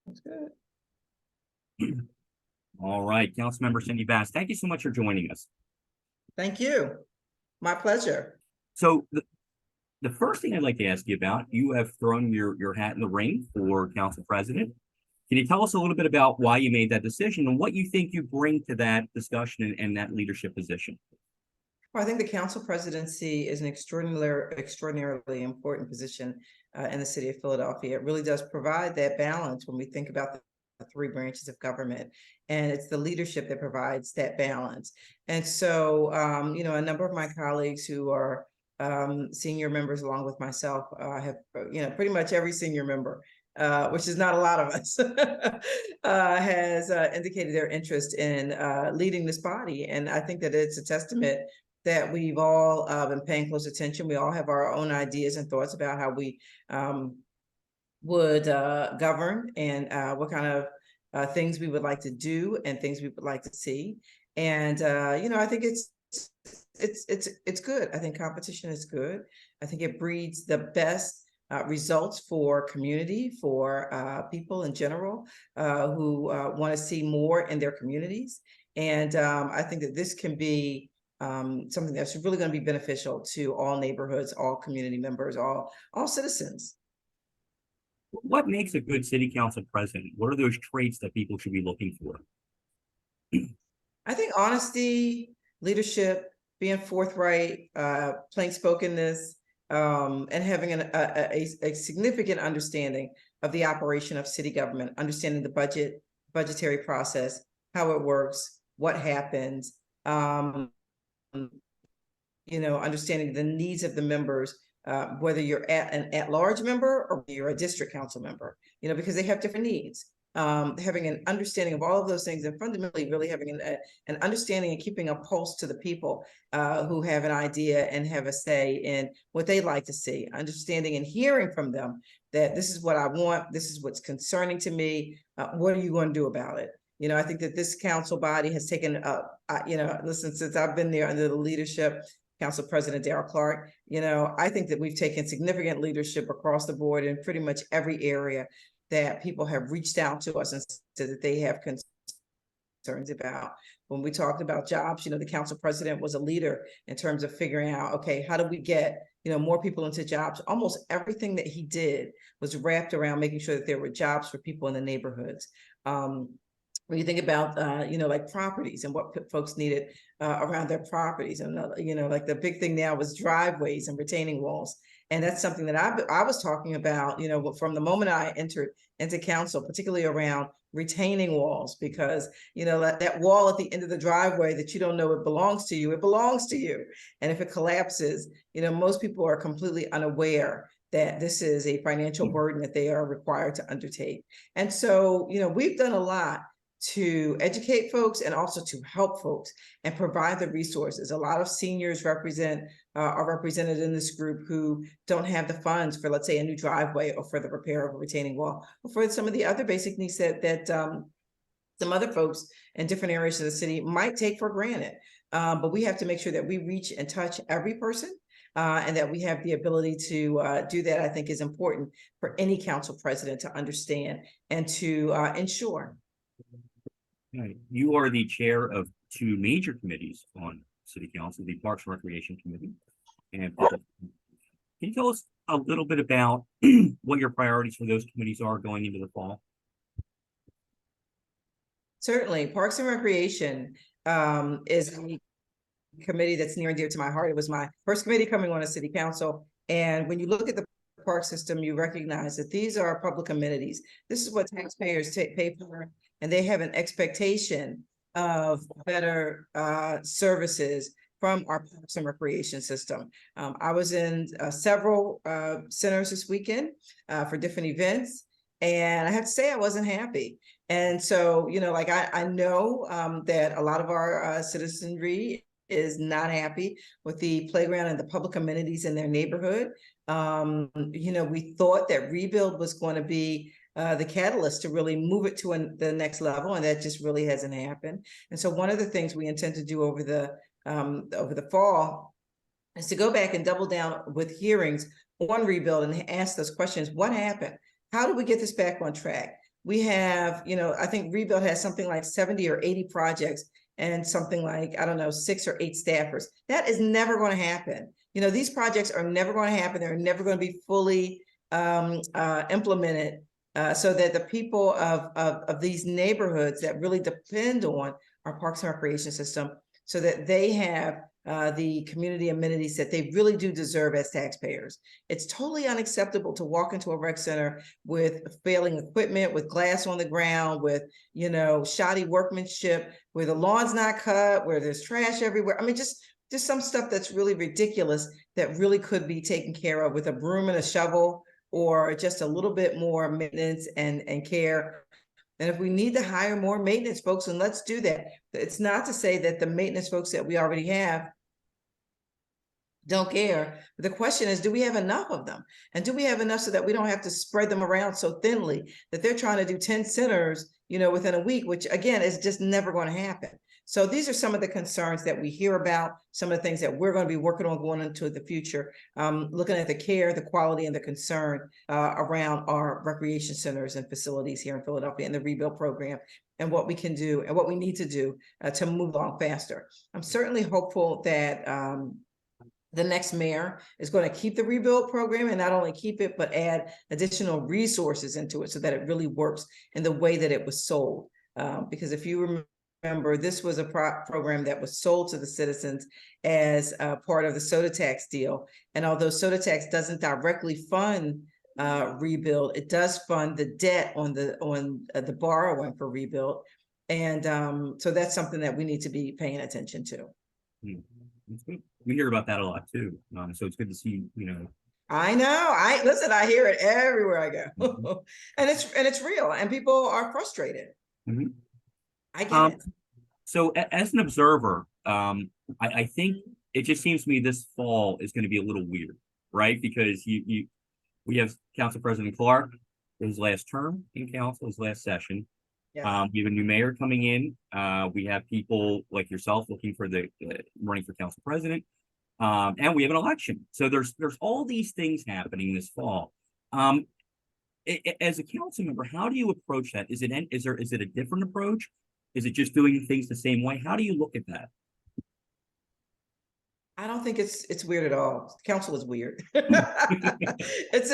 That's good. All right, Councilmember Cindy Bass, thank you so much for joining us. Thank you. My pleasure. So the first thing I'd like to ask you about, you have thrown your hat in the ring for council president. Can you tell us a little bit about why you made that decision and what you think you bring to that discussion and that leadership position? Well, I think the council presidency is an extraordinarily important position in the city of Philadelphia. It really does provide that balance when we think about the three branches of government, and it's the leadership that provides that balance. And so, a number of my colleagues who are senior members, along with myself, have pretty much every senior member. Which is not a lot of us, has indicated their interest in leading this body. And I think that it's a testament that we've all been paying close attention. We all have our own ideas and thoughts about how we would govern and what kind of things we would like to do and things we would like to see. And I think it's good. I think competition is good. I think it breeds the best results for community, for people in general who want to see more in their communities. And I think that this can be something that's really going to be beneficial to all neighborhoods, all community members, all citizens. What makes a good city council president? What are those traits that people should be looking for? I think honesty, leadership, being forthright, plain spokenness, and having a significant understanding of the operation of city government, understanding the budgetary process, how it works, what happens, understanding the needs of the members, whether you're an at-large member or you're a district council member, because they have different needs. Having an understanding of all of those things, and fundamentally really having an understanding and keeping a pulse to the people who have an idea and have a say in what they'd like to see, understanding and hearing from them that this is what I want, this is what's concerning to me, what are you going to do about it? I think that this council body has taken listen, since I've been there under the leadership Council President Darrell Clark, I think that we've taken significant leadership across the board in pretty much every area that people have reached out to us and said that they have concerns about. When we talked about jobs, the council president was a leader in terms of figuring out, okay, how do we get, more people into jobs? Almost everything that he did was wrapped around making sure that there were jobs for people in the neighborhoods. When you think about, like properties and what folks needed around their properties, and like the big thing now was driveways and retaining walls. And that's something that I was talking about, from the moment I entered into council, particularly around retaining walls, because, that wall at the end of the driveway that you don't know it belongs to you, it belongs to you. And if it collapses, most people are completely unaware that this is a financial burden that they are required to undertake. And so, we've done a lot to educate folks and also to help folks and provide the resources. A lot of seniors are represented in this group who don't have the funds for, let's say, a new driveway or for the repair of a retaining wall or for some of the other basic needs that some other folks in different areas of the city might take for granted. But we have to make sure that we reach and touch every person. And that we have the ability to do that, I think, is important for any council president to understand and to ensure. Right. You are the chair of two major committees on City Council, the Parks and Recreation Committee. And can you tell us a little bit about what your priorities for those committees are going into the fall? Certainly. Parks and Recreation is a committee that's near and dear to my heart. It was my first committee coming on a city council. And when you look at the park system, you recognize that these are public amenities. This is what taxpayers pay for, and they have an expectation of better services from our Parks and Recreation system. I was in several centers this weekend for different events, and I have to say I wasn't happy. And so, like I know that a lot of our citizenry is not happy with the playground and the public amenities in their neighborhood. We thought that rebuild was going to be the catalyst to really move it to the next level, and that just really hasn't happened. And so one of the things we intend to do over the fall is to go back and double down with hearings on rebuild and ask those questions. What happened? How do we get this back on track? we have, I think Rebuild has something like 70 or 80 projects and something like, I don't know, 6 or 8 staffers. That is never going to happen. These projects are never going to happen. They're never going to be fully implemented so that the people of these neighborhoods that really depend on our parks and recreation system, so that they have the community amenities that they really do deserve as taxpayers. It's totally unacceptable to walk into a rec center with failing equipment, with glass on the ground, with, shoddy workmanship, where the lawn's not cut, where there's trash everywhere. I mean, just some stuff that's really ridiculous that really could be taken care of with a broom and a shovel, or just a little bit more maintenance and care. And if we need to hire more maintenance folks, then let's do that. It's not to say that the maintenance folks that we already have don't care. But the question is, do we have enough of them? And do we have enough so that we don't have to spread them around so thinly that they're trying to do 10 centers, within a week, which again is just never going to happen. So these are some of the concerns that we hear about, some of the things that we're going to be working on going into the future, looking at the care, the quality, and the concern around our recreation centers and facilities here in Philadelphia and the Rebuild program, and what we can do and what we need to do to move along faster. I'm certainly hopeful that the next mayor is going to keep the Rebuild program, and not only keep it, but add additional resources into it so that it really works in the way that it was sold. Because if you remember, this was a program that was sold to the citizens as part of the soda tax deal. And although soda tax doesn't directly fund Rebuild, it does fund the debt on the borrowing for Rebuild. And so that's something that we need to be paying attention to. We hear about that a lot too. So it's good to see, I know. I hear it everywhere I go. and it's real, and people are frustrated. I get it. So as an observer, I think it just seems to me this fall is going to be a little weird, right? Because we have Council President Clark, his last term in council, his last session. Yes. We have a new mayor coming in. We have people like yourself looking for running for council president. And we have an election. So there's all these things happening this fall. As a council member, how do you approach that? Is it a different approach? Is it just doing things the same way? How do you look at that? I don't think it's weird at all. Council is weird. It's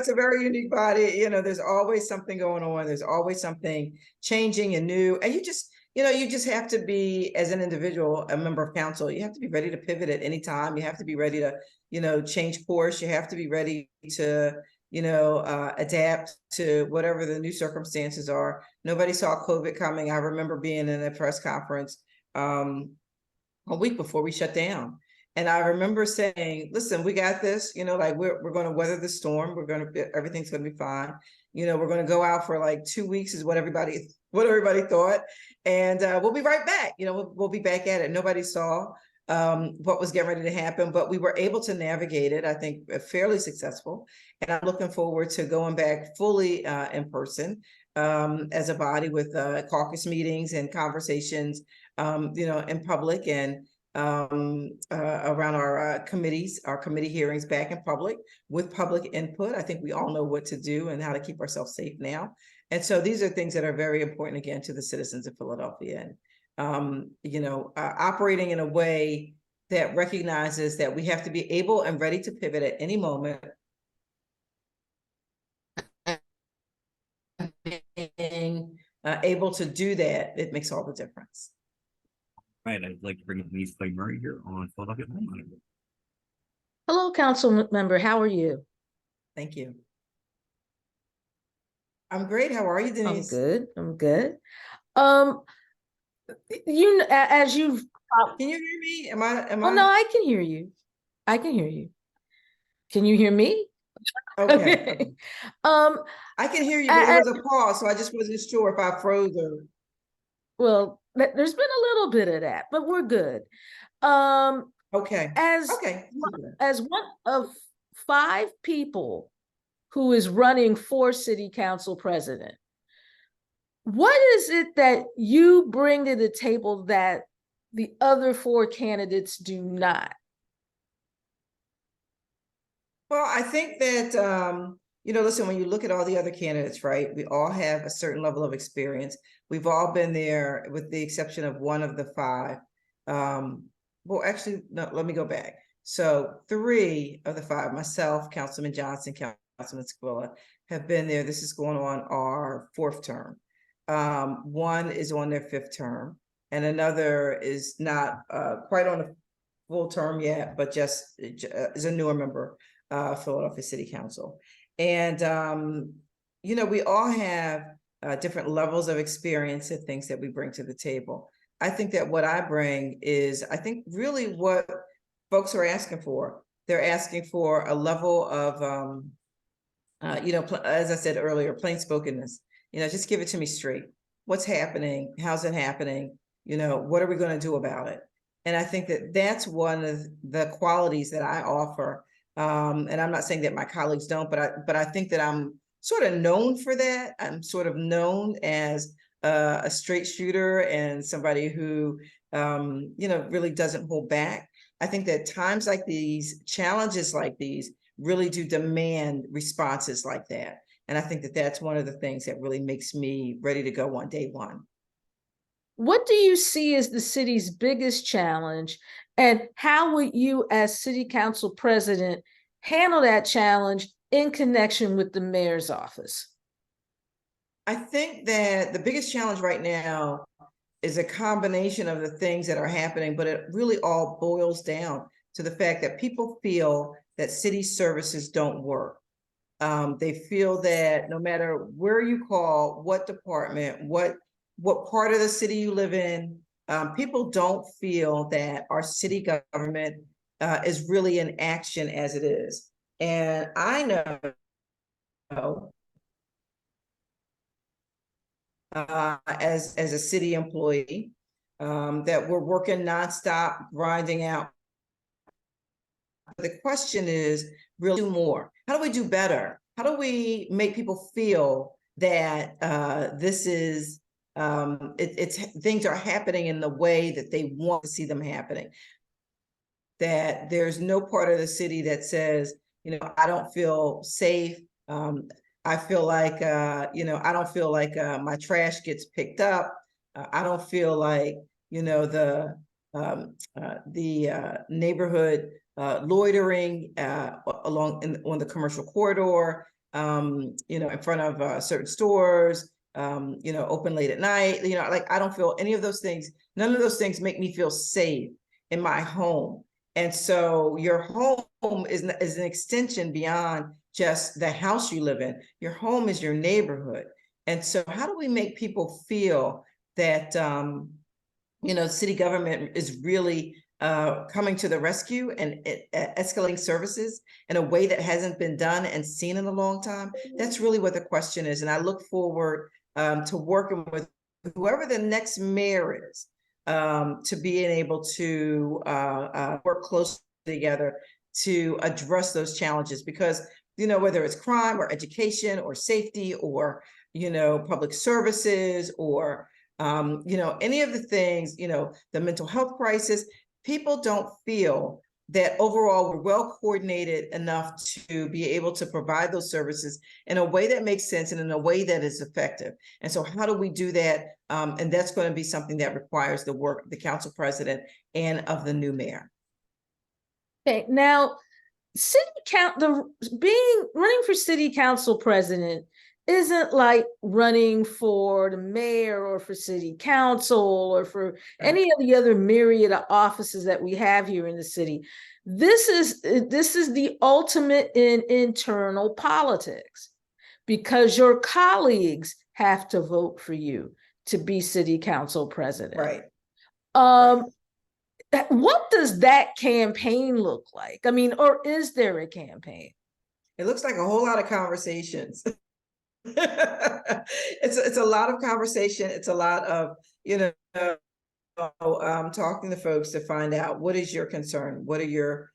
a very unique body. There's always something going on. There's always something changing and new. And you just have to be, as an individual, a member of council, you have to be ready to pivot at any time. You have to be ready to, change course. You have to be ready to, adapt to whatever the new circumstances are. Nobody saw COVID coming. I remember being in a press conference a week before we shut down. And I remember saying, listen, we got this, we're going to weather the storm. Everything's going to be fine. We're going to go out for like 2 weeks is what everybody thought. And we'll be right back. We'll be back at it. Nobody saw what was getting ready to happen, but we were able to navigate it, I think, fairly successful. And I'm looking forward to going back fully in person as a body with caucus meetings and conversations, in public, and around our committees, our committee hearings back in public with public input. I think we all know what to do and how to keep ourselves safe now. And so these are things that are very important, again, to the citizens of Philadelphia. And, operating in a way that recognizes that we have to be able and ready to pivot at any moment. Being able to do that, it makes all the difference. Right, I'd like to bring up Denise Clay Murray here on Philadelphia Homeowner. Hello, council member. How are you? Thank you. I'm great. How are you, Denise? I'm good. As you've Can you hear me? Am I? Oh no, I can hear you. I can hear you. Can you hear me? Okay. I can hear you, but it was a pause, so I just wasn't sure if I froze or. Well, there's been a little bit of that, but we're good. Okay. As one of 5 people who is running for city council president, what is it that you bring to the table that the other 4 candidates do not? Well, I think that, listen, when you look at all the other candidates, right, we all have a certain level of experience. We've all been there with the exception of one of the five. Well, actually, no, let me go back. So 3 of the 5, myself, Councilman Johnson, Councilman Squilla, have been there. This is going on our 4th term. One is on their 5th term, and another is not quite on a full term yet, but just is a newer member of Philadelphia City Council. And, we all have different levels of experience and things that we bring to the table. I think that what I bring is, I think really what folks are asking for. They're asking for a level of, as I said earlier, plain spokenness. Just give it to me straight. What's happening? How's it happening? What are we going to do about it? And I think that that's one of the qualities that I offer. And I'm not saying that my colleagues don't, but I think that I'm sort of known for that. I'm sort of known as a straight shooter and somebody who, really doesn't hold back. I think that times like these, challenges like these, really do demand responses like that. And I think that that's one of the things that really makes me ready to go on day one. What do you see as the city's biggest challenge, and how would you, as city council president, handle that challenge in connection with the mayor's office? I think that the biggest challenge right now is a combination of the things that are happening, but it really all boils down to the fact that people feel that city services don't work. They feel that no matter where you call, what department, what part of the city you live in, people don't feel that our city government is really in action as it is. And I know as a city employee that we're working nonstop, grinding out. The question is really do more. How do we do better? How do we make people feel that this is it's things are happening in the way that they want to see them happening? That there's no part of the city that says, I don't feel safe. I feel like, I don't feel like my trash gets picked up. I don't feel like, the neighborhood loitering on the commercial corridor, in front of certain stores, open late at night. Like I don't feel any of those things. None of those things make me feel safe in my home. And so your home is an extension beyond just the house you live in. Your home is your neighborhood. And so how do we make people feel that, city government is really coming to the rescue and escalating services in a way that hasn't been done and seen in a long time? That's really what the question is. And I look forward to working with whoever the next mayor is, to being able to work closely together to address those challenges, because whether it's crime or education or safety or public services or any of the things, the mental health crisis, people don't feel that overall we're well coordinated enough to be able to provide those services in a way that makes sense and in a way that is effective. And so how do we do that? And that's going to be something that requires the work of the council president and of the new mayor. Okay, now running for city council president isn't like running for the mayor or for city council or for any of the other myriad of offices that we have here in the city. This is the ultimate in internal politics, because your colleagues have to vote for you to be city council president. Right. What does that campaign look like? I mean, or is there a campaign? It looks like a whole lot of conversations. It's a lot of conversation. It's a lot of, talking to folks to find out what is your concern? What are your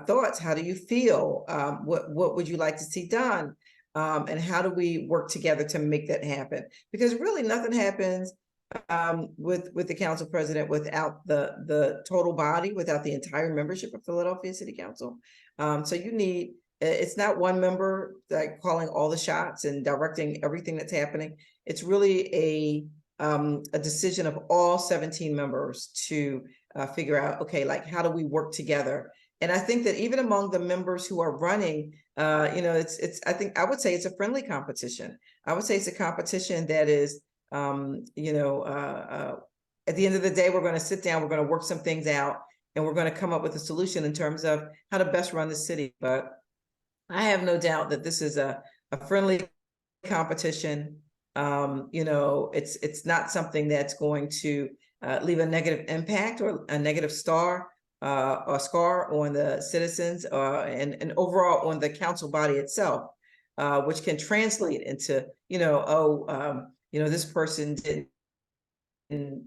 thoughts? How do you feel? What would you like to see done? And how do we work together to make that happen? Because really nothing happens with the council president without the total body, without the entire membership of Philadelphia City Council. So you need it's not one member like calling all the shots and directing everything that's happening. It's really a decision of all 17 members to figure out, okay, like how do we work together? And I think that even among the members who are running, I think I would say it's a friendly competition. I would say it's a competition that is, at the end of the day, we're going to sit down, we're going to work some things out, and we're going to come up with a solution in terms of how to best run the city. But I have no doubt that this is a friendly competition. It's not something that's going to leave a negative impact or a negative scar on the citizens and overall on the council body itself, which can translate into, this person didn't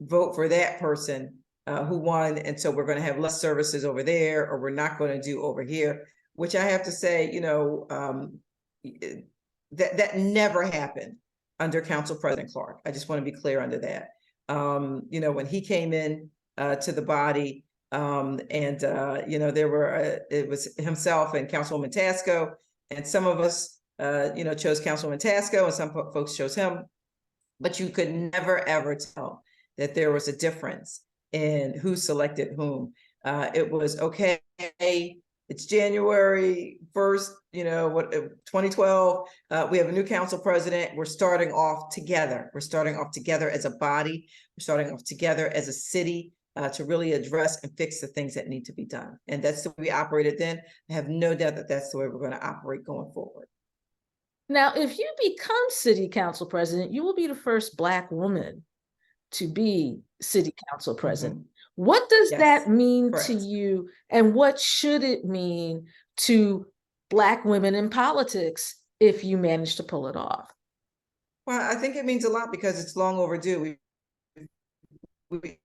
vote for that person who won, and so we're going to have less services over there, or we're not going to do over here, which I have to say, that never happened under Council President Clark. I just want to be clear under that. When he came in to the body, it was himself and Councilwoman Tasco, and some of us, chose Councilwoman Tasco, and some folks chose him, but you could never ever tell that there was a difference in who selected whom. It was okay. It's January 1st, 2012. We have a new council president. We're starting off together. We're starting off together as a body. We're starting off together as a city to really address and fix the things that need to be done. And that's the way we operated then. I have no doubt that that's the way we're going to operate going forward. Now, if you become city council president, you will be the first Black woman to be city council president. Mm-hmm. What does that mean to you, and what should it mean to Black women in politics if you manage to pull it off? Well, I think it means a lot because it's long overdue. We've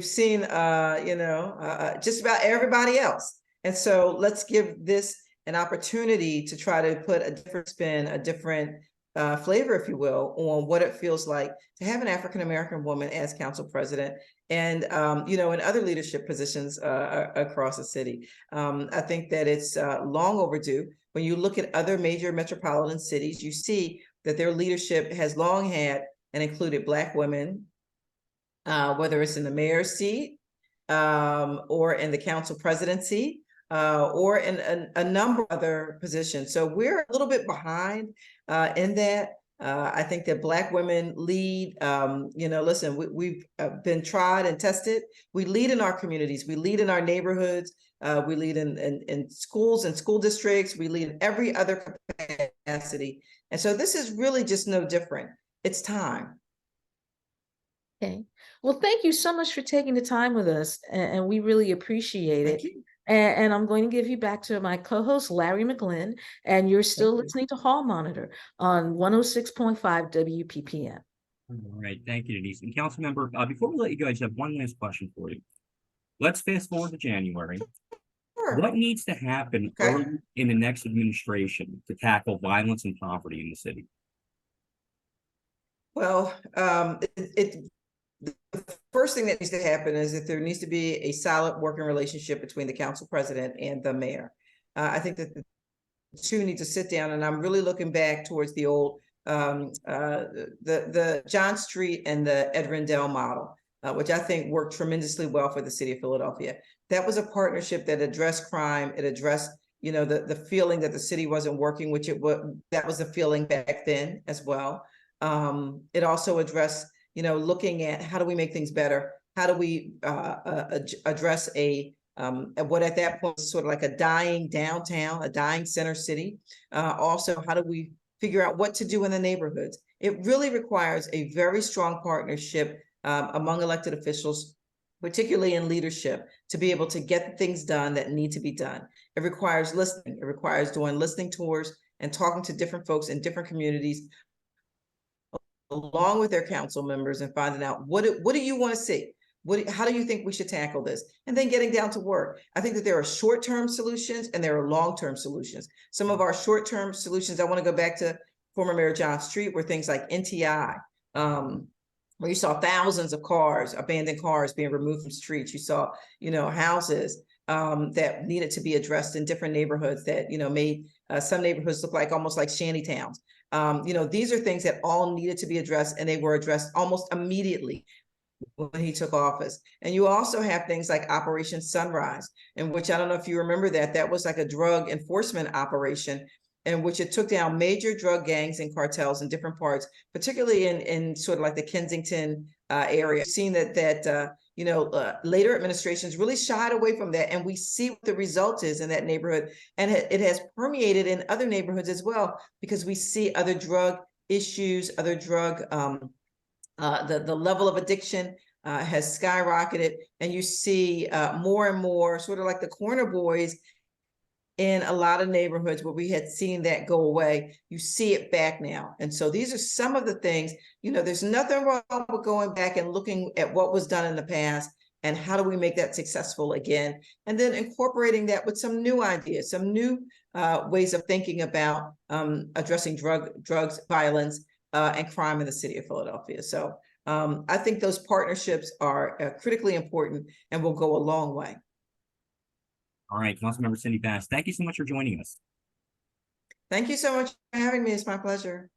seen, just about everybody else. And so let's give this an opportunity to try to put a different spin, a different flavor, if you will, on what it feels like to have an African-American woman as council president and, in other leadership positions across the city. I think that it's long overdue. When you look at other major metropolitan cities, you see that their leadership has long had and included Black women, whether it's in the mayor's seat or in the council presidency, or in a number of other positions. So we're a little bit behind in that. I think that Black women lead, listen, we've been tried and tested. We lead in our communities. We lead in our neighborhoods. We lead in schools and school districts. We lead in every other capacity. And so this is really just no different. It's time. Okay. Well, thank you so much for taking the time with us, and we really appreciate it. Thank you. And I'm going to give you back to my co-host, Larry McGlynn, and you're still listening to Hall Monitor on 106.5 WPPM. All right, thank you, Denise. And Councilmember, before we let you go, I just have one last question for you. Let's fast forward to January. Sure. What needs to happen early in the next administration to tackle violence and poverty in the city? Well, the first thing that needs to happen is that there needs to be a solid working relationship between the council president and the mayor. I think that the two need to sit down, and I'm really looking back towards the old, the John Street and the Ed Rendell model, which I think worked tremendously well for the city of Philadelphia. That was a partnership that addressed crime. It addressed, the feeling that the city wasn't working, which that was the feeling back then as well. It also addressed, looking at how do we make things better? How do we address what at that point was sort of like a dying downtown, a dying center city? Also, how do we figure out what to do in the neighborhoods? It really requires a very strong partnership among elected officials, particularly in leadership, to be able to get the things done that need to be done. It requires listening. It requires doing listening tours and talking to different folks in different communities, along with their council members, and finding out what do you want to see? How do you think we should tackle this? And then getting down to work. I think that there are short-term solutions and there are long-term solutions. Some of our short-term solutions, I want to go back to former Mayor John Street, where things like NTI, where you saw thousands of cars, abandoned cars being removed from streets. You saw, houses that needed to be addressed in different neighborhoods that, made some neighborhoods look like almost like shanty towns. These are things that all needed to be addressed, and they were addressed almost immediately when he took office. And you also have things like Operation Sunrise, in which, I don't know if you remember, that was like a drug enforcement operation in which it took down major drug gangs and cartels in different parts, particularly in sort of like the Kensington area. We've seen that later administrations really shied away from that, and we see what the result is in that neighborhood, and it has permeated in other neighborhoods as well, because we see other drug issues, other drug the level of addiction has skyrocketed, and you see more and more sort of like the corner boys in a lot of neighborhoods where we had seen that go away. You see it back now. And so these are some of the things, there's nothing wrong with going back and looking at what was done in the past and how do we make that successful again, and then incorporating that with some new ideas, some new ways of thinking about addressing drugs, violence, and crime in the city of Philadelphia. So I think those partnerships are critically important and will go a long way. All right, Councilmember Cindy Bass, thank you so much for joining us. Thank you so much for having me. It's my pleasure.